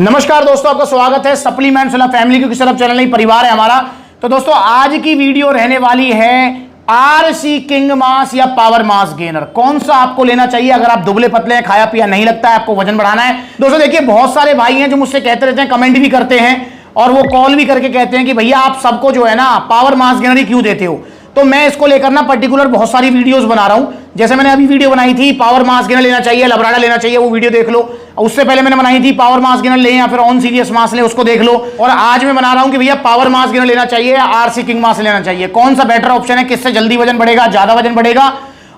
नमस्कार दोस्तों, आपका स्वागत है सप्लीमेंट्स वाला फैमिली, क्योंकि सिर्फ चैनल नहीं परिवार है हमारा। तो दोस्तों आज की वीडियो रहने वाली है आरसी किंग मास या पावर मास गेनर। कौन सा आपको लेना चाहिए अगर आप दुबले पतले हैं, खाया पिया नहीं लगता है, आपको वजन बढ़ाना है। दोस्तों देखिए, बहुत सारे भाई हैं जो मुझसे कहते रहते हैं, कमेंट भी करते हैं और वो कॉल भी करके कहते हैं कि भैया आप सबको जो है ना पावर मास गेनर ही क्यों देते हो। तो मैं इसको लेकर ना पर्टिकुलर बहुत सारी वीडियोस बना रहा हूं। जैसे मैंने अभी वीडियो बनाई थी पावर मास गेनर लेना चाहिए, लबराडा लेना चाहिए, वो वीडियो देख लो। उससे पहले मैंने बनाई थी पावर मास गेनर ले या फिर ऑन सीरियस मास ले, उसको देख लो। और आज मैं बना रहा हूं कि भैया पावर मास गेनर लेना चाहिए या आरसी किंग मास लेना चाहिए, कौन सा बेटर ऑप्शन है, किससे जल्दी वजन बढ़ेगा, ज्यादा वजन बढ़ेगा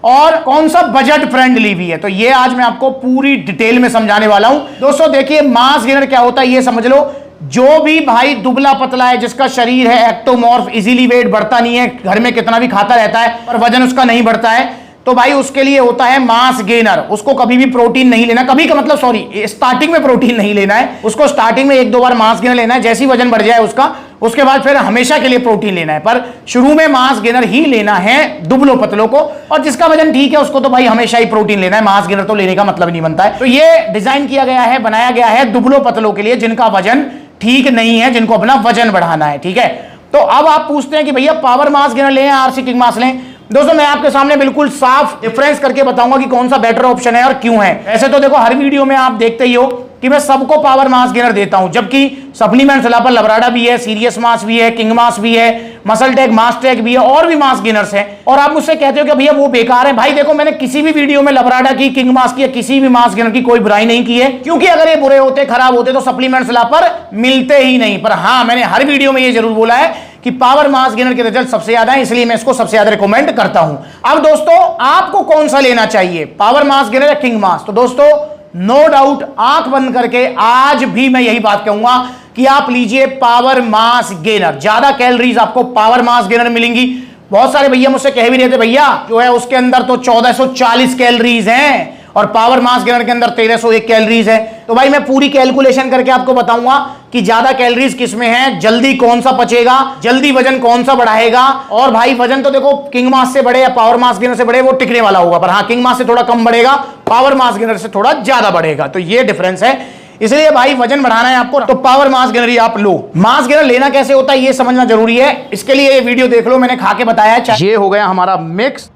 और कौन सा बजट फ्रेंडली भी है। तो ये आज मैं आपको पूरी डिटेल में समझाने वाला हूं। दोस्तों देखिए, मास गेनर क्या होता है ये समझ लो। जो भी भाई दुबला पतला है, जिसका शरीर है एक्टोमॉर्फ, इजीली वेट बढ़ता नहीं है, घर में कितना भी खाता रहता है पर वजन उसका नहीं बढ़ता है, तो भाई उसके लिए होता है मास गेनर। उसको कभी भी प्रोटीन नहीं लेना, कभी का मतलब सॉरी स्टार्टिंग में प्रोटीन नहीं लेना है, उसको स्टार्टिंग में एक दो बार मास गेनर लेना है। जैसी वजन बढ़ जाए उसका, उसके बाद फिर हमेशा के लिए प्रोटीन लेना है, पर शुरू में मास गेनर ही लेना है दुबलों पतलों को। और जिसका वजन ठीक है उसको तो भाई हमेशा ही प्रोटीन लेना है, मास गेनर तो लेने का मतलब नहीं बनता है। तो ये डिजाइन किया गया है, बनाया गया है दुबलों पतलों के लिए जिनका वजन ठीक नहीं है, जिनको अपना वजन बढ़ाना है। ठीक है, तो अब आप पूछते हैं कि भैया पावर मास गेनर लें या आरसी किंग मास लें। दोस्तों मैं आपके सामने बिल्कुल साफ डिफरेंस करके बताऊंगा कि कौन सा बेटर ऑप्शन है और क्यों है। ऐसे तो देखो हर वीडियो में आप देखते ही हो कि मैं सबको पावर मास गेनर देता हूं, जबकि सप्लीमेंट्स पर लबराडा भी है, सीरियस मास भी है, किंग मास भी है, मसल टेक, मास टेक भी है और भी मास गेनर्स हैं। और आप मुझसे कहते हो कि भैया वो बेकार है। भाई देखो, मैंने किसी भी वीडियो में लबराडा की, किंग मास की या किसी भी मास गेनर की कोई बुराई नहीं की है, क्योंकि अगर ये बुरे होते, खराब होते तो सप्लीमेंट्स पर मिलते ही नहीं। पर हाँ, मैंने हर वीडियो में ये जरूर बोला है कि पावर मास गेनर के रिजल्ट सबसे ज्यादा है, इसलिए मैं इसको सबसे ज्यादा रिकमेंड करता हूं। अब दोस्तों आपको कौन सा लेना चाहिए, पावर मास गेनर या किंग मास? तो दोस्तों नो डाउट आंख बंद करके आज भी मैं यही बात कहूंगा कि आप लीजिए पावर मास गेनर। ज्यादा कैलोरीज आपको पावर मास गेनर मिलेंगी। बहुत सारे भैया मुझसे कह भी रहे थे भैया जो है उसके अंदर तो 1440 कैलोरीज हैं और पावर मास गेनर के अंदर 1301 कैलोरीज है। तो भाई मैं पूरी कैलकुलेशन करके आपको बताऊंगा कि ज्यादा कैलोरीज किस में है, जल्दी कौन सा पचेगा, जल्दी वजन कौन सा बढ़ाएगा। और भाई वजन तो देखो किंग मास से बढ़े या पावर मास गेनर से बढ़े वो टिकने वाला होगा, पर हाँ किंग मास से थोड़ा कम बढ़ेगा, पावर मास गेनर से थोड़ा ज्यादा बढ़ेगा। तो ये डिफरेंस है, इसलिए भाई वजन बढ़ाना है आपको तो पावर मास गेनर ही आप लो। मास गेनर लेना कैसे होता है ये समझना जरूरी है, इसके लिए ये वीडियो देख लो, मैंने खा के बताया। ये हो गया हमारा मिक्स,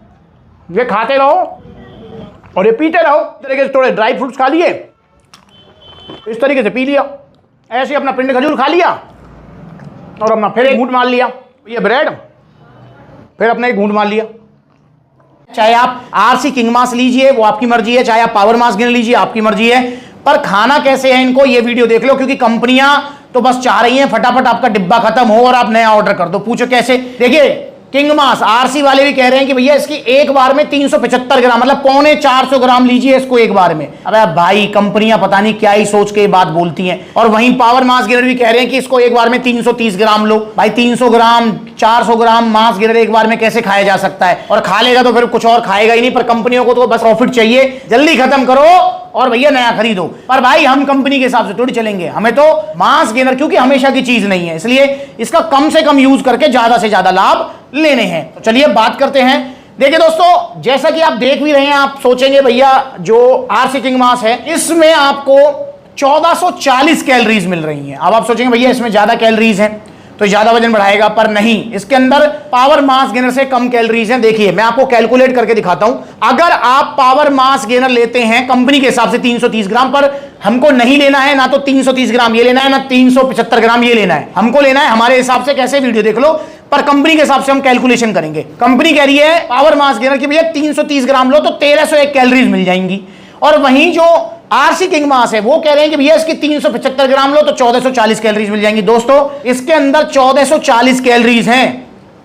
ये खाते रहो और ये पीते रहो। इस तरीके से थोड़े ड्राई फ्रूट्स खा लिए, इस तरीके से पी लिया, ऐसे अपना पिंड खजूर खा लिया और अपना फिर एक घूंट मार लिया, ये ब्रेड फिर अपना एक घूंट मार लिया। चाहे आप आरसी किंग मास लीजिए वो आपकी मर्जी है, चाहे आप पावर मास गेनर लीजिए आपकी मर्जी है, पर खाना कैसे है इनको ये वीडियो देख लो, क्योंकि कंपनियां तो बस चाह रही हैं फटाफट आपका डिब्बा खत्म हो और आप नया ऑर्डर कर दो। पूछो कैसे? देखिए किंग मास आरसी वाले भी कह रहे हैं कि भैया इसकी एक बार में 375 ग्राम मतलब 325 ग्राम लीजिए इसको एक बार में। अबे भाई कंपनियां पता नहीं क्या ही सोच के बात बोलती हैं। और वहीं पावर मास गेनर भी कह रहे हैं कि इसको एक बार में 330 ग्राम लो। भाई 300 ग्राम 400 ग्राम मास गेनर एक बार में कैसे खाया जा सकता है? और खा लेगा तो फिर कुछ और खाएगा ही नहीं। पर कंपनियों को तो बस प्रॉफिट चाहिए, जल्दी खत्म करो और भैया नया खरीदो। पर भाई हम कंपनी के हिसाब से थोड़ी चलेंगे, हमें तो मास गेनर क्योंकि हमेशा की चीज नहीं है, इसलिए इसका कम से कम यूज करके ज्यादा से ज्यादा लाभ लेने हैं। तो चलिए बात करते हैं। देखिए दोस्तों, जैसा कि आप देख भी रहे हैं, आप सोचेंगे भैया जो आरसी किंग मास है इसमें आपको 1440 कैलोरीज मिल रही हैं। अब आप सोचेंगे भैया इसमें ज्यादा कैलोरीज हैं तो ज्यादा वजन बढ़ाएगा, पर नहीं, इसके अंदर पावर मास गेनर से कम कैलोरीज हैं। देखिए मैं आपको कैलकुलेट करके दिखाता हूं। अगर आप पावर मास गेनर लेते हैं कंपनी के हिसाब से 330 ग्राम, पर हमको नहीं लेना है, ना तो 330 ग्राम ये लेना है ना 375 ग्राम ये लेना है, हमको लेना है हमारे हिसाब से। कैसे? वीडियो देख लो, पर कंपनी के हिसाब से हम कैलकुलेशन करेंगे। कंपनी कह रही है पावर मास गेनर की भैया 330 ग्राम लो तो 1301 कैलोरीज मिल जाएंगी, और वहीं जो आरसी किंग मास है वो कह रहे हैं कि भैया इसकी 375 ग्राम लो तो 1440 कैलोरीज मिल जाएंगी। दोस्तों इसके अंदर 1440 कैलोरीज हैं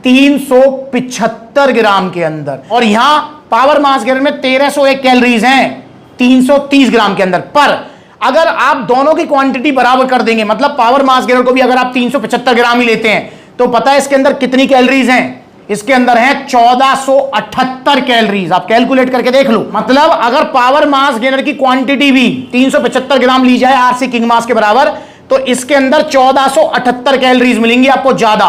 375 ग्राम के अंदर, और यहां पावर मास गेनर में 1301 कैलोरीज हैं 330 ग्राम के अंदर। पर अगर आप दोनों की क्वांटिटी बराबर कर देंगे, मतलब पावर मास गेनर को भी अगर आप 375 ग्राम ही लेते हैं, तो पता है इसके अंदर कितनी कैलोरीज हैं? इसके अंदर है 1478 कैलोरीज। आप कैलकुलेट करके देख लो। मतलब अगर पावर मास गेनर की क्वांटिटी भी 375 ग्राम ली जाए आरसी किंग मास के बराबर, तो इसके अंदर 1478 कैलोरीज मिलेंगी आपको ज्यादा।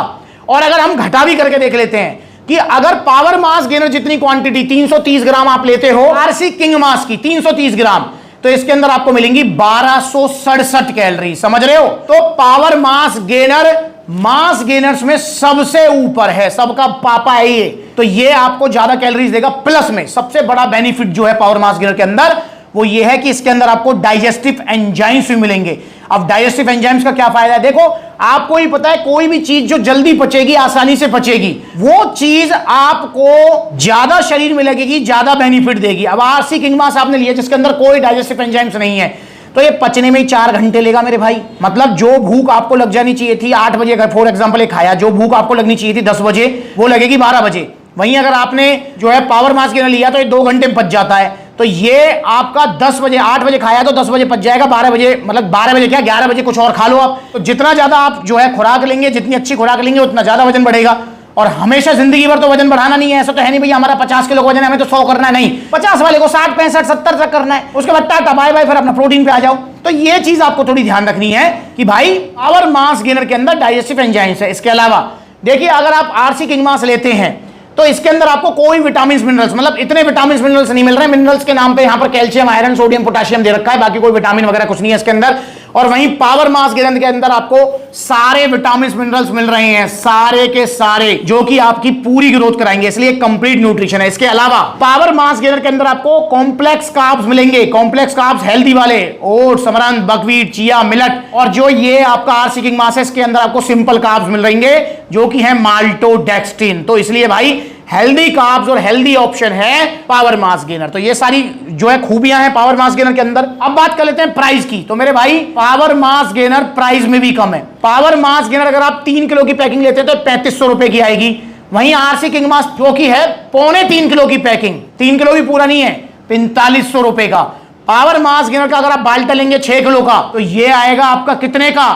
और अगर हम घटा भी करके देख लेते हैं कि अगर पावर मास गेनर जितनी क्वांटिटी 330 ग्राम आप लेते हो आरसी किंग मास की 330 ग्राम, तो इसके अंदर आपको मिलेंगी 1267 कैलोरी। समझ रहे हो? तो पावर मास गेनर मास गेनर्स में सबसे ऊपर है, सबका पापा है ये। तो ये आपको ज्यादा कैलोरीज देगा। प्लस में सबसे बड़ा बेनिफिट जो है पावर मास गेनर के अंदर वो ये है कि इसके अंदर आपको डाइजेस्टिव एंजाइम्स भी मिलेंगे। अब डाइजेस्टिव एंजाइम्स का क्या फायदा है? देखो, आपको ही पता है कोई भी चीज जो जल्दी पचेगी, आसानी से पचेगी, वो चीज आपको ज्यादा शरीर में लगेगी, ज्यादा बेनिफिट देगी। अब आरसी किंग मास आपने लिया जिसके अंदर कोई डाइजेस्टिव एंजाइम्स नहीं है, तो ये पचने में ही 4 घंटे लेगा मेरे भाई। मतलब जो भूख आपको लग जानी चाहिए थी 8 बजे, अगर फॉर एग्जांपल ये खाया, जो भूख आपको लगनी चाहिए थी 10 बजे, वो लगेगी 12 बजे। वहीं अगर आपने जो है पावर मास गेनर लिया तो ये 2 घंटे में पच जाता है। तो ये आपका 10 बजे, 8 बजे खाया तो 10 बजे पच जाएगा, 12 बजे, मतलब 12 बजे क्या 11 बजे कुछ और खा लो आप। तो जितना ज्यादा आप जो है खुराक लेंगे, जितनी अच्छी खुराक लेंगे, उतना ज्यादा वजन बढ़ेगा। और हमेशा जिंदगी भर तो वजन बढ़ाना नहीं है, ऐसा तो है नहीं भैया हमारा 50 किलो का वजन है हमें तो 100 करना है, नहीं, 50 वाले को 60, 65, 70 तक करना है। उसके बाद टाटा बाय बाय, फिर अपना प्रोटीन पे आ जाओ। तो ये चीज आपको थोड़ी ध्यान रखनी है कि भाई पावर मास गेनर के अंदर डाइजेस्टिव एंजाइम्स है। इसके अलावा देखिए, अगर आप आरसी किंग मास लेते हैं तो इसके अंदर आपको कोई विटामिन मिनरल्स, मतलब इतने विटामिन मिनरल्स नहीं मिल रहे। मिनरल्स के नाम पे यहां पर कैल्शियम, आयरन, सोडियम, पोटेशियम दे रखा है, बाकी कोई विटामिन वगैरह कुछ नहीं है इसके अंदर। और वहीं पावर मास गेनर के अंदर आपको सारे विटामिन मिनरल्स मिल रहे हैं, सारे के सारे, जो कि आपकी पूरी ग्रोथ कराएंगे, इसलिए कंप्लीट न्यूट्रिशन है। इसके अलावा पावर मास गेनर के अंदर आपको कॉम्प्लेक्स कार्ब्स मिलेंगे। कॉम्प्लेक्स कार्ब्स हेल्दी वाले, oats, amaranth, buckwheat, chia, millet. और जो ये आपका आरसी किंग मास है, इसके अंदर आपको सिंपल कार्ब्स मिल रहेंगे जो कि है माल्टोडेक्स्ट्रिन। तो इसलिए भाई हेल्दी कार्ब्स और हेल्दी ऑप्शन है पावर मास गेनर। तो ये सारी जो है खूबियां हैं पावर मास गेनर के अंदर। अब बात कर लेते हैं प्राइस की। तो मेरे भाई पावर मास गेनर प्राइस में भी कम है। पावर मास गेनर अगर आप 3 किलो की पैकिंग लेते हैं तो 3500 रुपए की आएगी। वहीं आरसी किंग मास जो की है 3.25 किलो की पैकिंग, 3 किलो भी पूरा नहीं है, 4500 रुपए का। पावर मास गेनर का अगर आप बाल्टा लेंगे 6 किलो का तो ये आएगा आपका कितने का?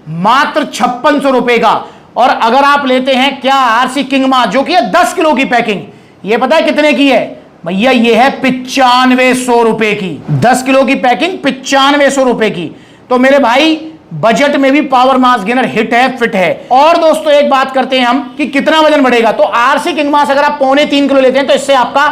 मात्र 5600 रुपए का। और अगर आप लेते हैं क्या आरसी किंग मास जो कि है 10 किलो की पैकिंग, ये पता है कितने की है भैया? ये है 9500 रुपए की। 10 किलो की पैकिंग 9500 रुपए की। तो मेरे भाई बजट में भी पावर मास गेनर हिट है, फिट है। और दोस्तों एक बात करते हैं हम कि कितना वजन बढ़ेगा। तो आरसी किंग मास अगर आप 2.25 किलो लेते हैं तो इससे आपका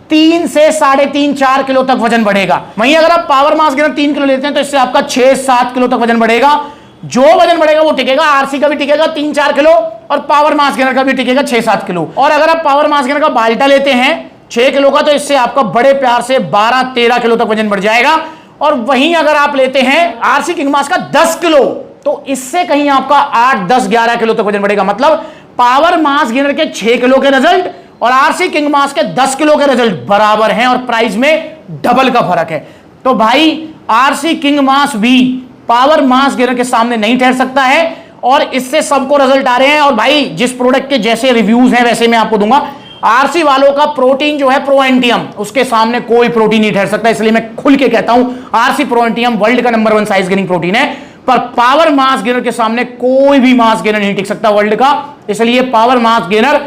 3 से 3.5 4 किलो तक वजन बढ़ेगा। वहीं अगर आप पावर मास गेनर 3 किलो लेते हैं तो इससे आपका 6-7 किलो तक वजन बढ़ेगा। जो वजन बढ़ेगा वो टिकेगा, आरसी का भी टिकेगा 3-4 किलो और पावर मास गेनर का भी टिकेगा 6-7 किलो। और अगर आप पावर मास गेनर का बाल्टा लेते हैं 6 किलो का तो इससे आपका बड़े प्यार से 12-13 किलो तक वजन बढ़ जाएगा। और वहीं अगर आप लेते हैं आरसी किंग मास का 10 किलो तो इससे कहीं आपका 8-10-11 किलो तक वजन बढ़ेगा। मतलब पावर मास गेनर के 6 किलो के रिजल्ट और आरसी किंग मास के 10 किलो के रिजल्ट बराबर हैं और प्राइस में डबल का फर्क है। तो भाई आरसी किंग मास भी पावर मास गेनर के सामने नहीं ठहर सकता है और इससे सबको रिजल्ट आ रहे हैं। और भाई जिस प्रोडक्ट के जैसे रिव्यूज हैं वैसे मैं आपको दूंगा। आरसी वालों का प्रोटीन जो है प्रोएंटियम, उसके सामने कोई प्रोटीन नहीं ठहर सकता, इसलिए मैं खुल के कहता हूं आरसी प्रोएंटियम वर्ल्ड का नंबर 1 साइज गेनिंग प्रोटीन है। पर पावर मास गेनर के सामने कोई भी मास गेनर नहीं टिक सकता वर्ल्ड का, इसलिए पावर मास गेनर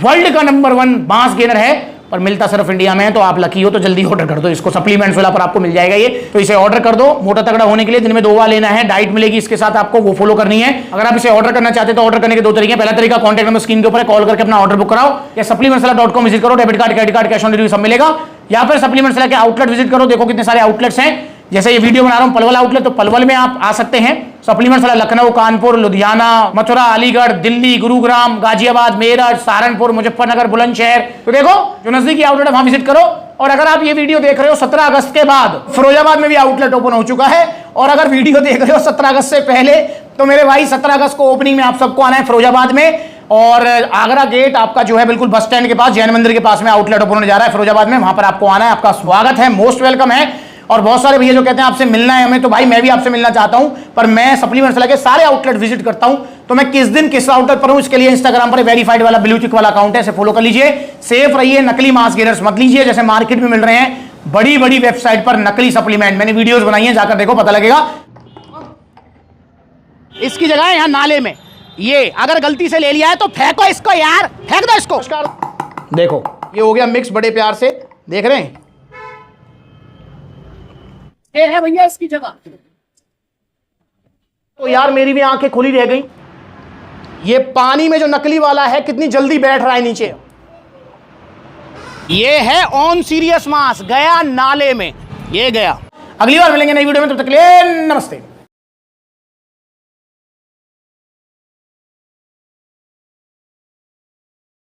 वर्ल्ड का नंबर 1 मास गेनर है। पर मिलता सिर्फ इंडिया में है, तो आप लकी हो तो जल्दी ऑर्डर कर दो इसको। सप्लीमेंट्स वाला पर आपको मिल जाएगा ये, तो इसे ऑर्डर कर दो। मोटा तगड़ा होने के लिए दिन में 2 बार लेना है, डाइट मिलेगी इसके साथ आपको, वो फॉलो करनी है। अगर आप इसे ऑर्डर करना चाहते हैं तो ऑर्डर करने के 2 तरीके हैं। पहला तरीका कॉन्टैक्ट नंबर स्क्रीन के ऊपर है, कॉल करके अपना ऑर्डर बुक कराओ, या supplementsala.com विजिट करो, debit card, credit card, cash on delivery सब मिलेगा। या फिर सप्लीमेंट्सला के आउटलेट विजिट करो, देखो कितने सारे आउटलेट्स हैं। जैसे ये वीडियो बना रहा हूं पलवल आउटलेट, तो पलवल में आप आ सकते हैं। सप्लीमेंट्स वाला लखनऊ, कानपुर, लुधियाना, मथुरा, अलीगढ़, दिल्ली, गुरुग्राम, गाजियाबाद, मेरठ, सहारनपुर, मुजफ्फरनगर, बुलंदशहर। तो देखो जो नजदीकी आउटलेट है वहां विजिट करो। और अगर आप ये वीडियो देख रहे हो 17 अगस्त के बाद, फिरोजाबाद में भी आउटलेट ओपन हो चुका है। और अगर वीडियो देख रहे हो 17 अगस्त से पहले, तो मेरे भाई 17 अगस्त को ओपनिंग में आप सबको आना है फिरोजाबाद में। और आगरा गेट आपका जो है बिल्कुल बस स्टैंड के पास, जैन मंदिर के पास में आउटलेट ओपन होने जा रहा है फिरोजाबाद में, वहां पर आपको आना है। आपका स्वागत है, मोस्ट वेलकम है। और बहुत सारे भैया जो कहते हैं आपसे मिलना है हमें, तो भाई मैं भी आपसे मिलना चाहता हूं, पर मैं सप्लीमेंट्स के सारे आउटलेट विजिट करता हूं। तो मैं किस दिन किस आउटलेट पर हूं इसके लिए इंस्टाग्राम पर वेरीफाइड वाला ब्लू टिक वाला अकाउंट है, इसे फॉलो कर लीजिए। सेफ रहिए, नकली मास गेनर्स मत लीजिए, जैसे मार्केट में मिल रहे हैं बड़ी बड़ी वेबसाइट पर नकली सप्लीमेंट। मैंने वीडियोस बनाई है, जाकर देखो, पता लगेगा। इसकी जगह है यहां नाले में, ये अगर गलती से ले लिया है तो फेंको इसको यार, फेंक दो इसको। देखो ये हो गया मिक्स, बड़े प्यार से देख रहे हैं, ये है भैया इसकी जगह। तो यार मेरी भी आंखें खुली रह गई। ये पानी में जो नकली वाला है कितनी जल्दी बैठ रहा है नीचे। ये है ऑन सीरियस मास, गया नाले में, ये गया। अगली बार मिलेंगे नई वीडियो में, तब तक के लिए नमस्ते।